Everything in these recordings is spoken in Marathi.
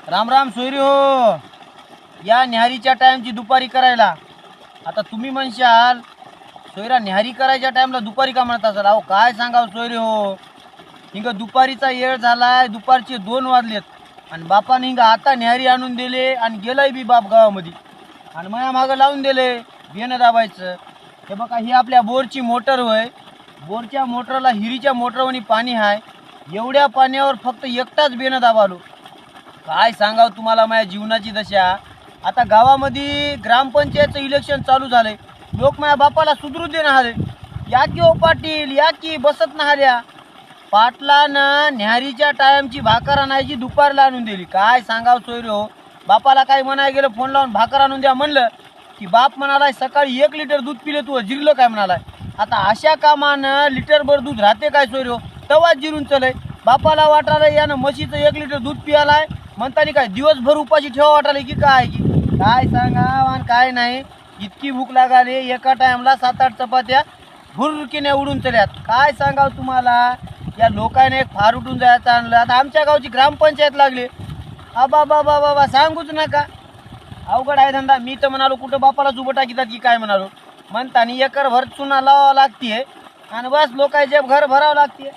राम राम सोयरी हो. या न्याहारीच्या टाइमची दुपारी करायला. आता तुम्ही म्हणशाल सोयरा न्याहारी करायच्या टाइमला दुपारी का म्हणत असाल? अहो काय सांगाव सोयरी हो, हिंग दुपारीचा येळ झालाय, दुपारचे 2 वाजलेत आणि बापाने हिंग आता न्याहारी आणून दिले आणि गेलाय बी बाप गावामध्ये आणि माया मागं लावून दिले बियाणं दाबायचं. हे बघा ही आपल्या बोरची मोटर होय. बोरच्या मोटरला हिरीच्या मोटरवणी पाणी आहे. एवढ्या पाण्यावर फक्त एकटाच बियाणं दाबालो. काय सांगाव तुम्हाला माझ्या जीवनाची दशा. आता गावामध्ये ग्रामपंचायतचं इलेक्शन चालू झालंय. लोक माझ्या बापाला सुधरू दे ना. या की ओ पाटील, या की बसत नाहल्या. पाटलानं न्याहारीच्या टायमची भाकर आणायची दुपारला आणून दिली. काय सांगाव सोयरे हो. बापाला काय म्हणायला गेलं, फोन लावून भाकर आणून द्या म्हणलं की बाप म्हणालाय सकाळी 1 लिटर दूध पिले तू जिरलं काय म्हणालाय. आता अशा कामानं लिटरभर दूध राहते काय सोयरे हो. तवाच जिरून चलय. बापाला वाटायला यानं म्हशीचं 1 लिटर दूध पियालाय म्हणतानी काय दिवसभर उपाशी ठेवा वाटायला की काय की काय सांगा आणि काय नाही. इतकी भूक लागाले एका टाइमला 7-8 चपात्या भुरकीने उडून चल्यात. काय सांगाव तुम्हाला. या लोकांनी एक फार उठून जायचं आणलं. आता आमच्या गावची ग्रामपंचायत लागली. आबा बाबा बाबा सांगूच नका. अवघड आहे धंदा. मी तर म्हणालो कुठं बापालाच उभं टाकीतात की काय म्हणालो. म्हणतानी एकरभर चुना लावावं लागते आणि बस लोकांचे घर भरावं लागते.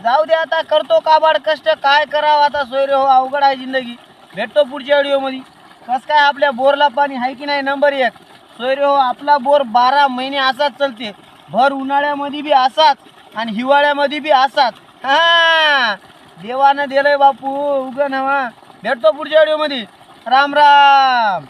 जाऊ दे आता करतो काबाड कष्ट. काय करावं आता सोयरे हो. अवघड आहे जिंदगी. भेटतो पुढच्या व्हिडिओमध्ये. कसं काय आपल्या बोरला पाणी आहे की नाही नंबर 1 सोयरे हो. आपला बोर 12 महिने असाच चालते. भर उन्हाळ्यामध्ये बी असाच आणि हिवाळ्यामध्ये बी असाच. हा देवानं दिलंय बापू उगं नवा. भेटतो पुढच्या व्हिडिओमध्ये. राम राम.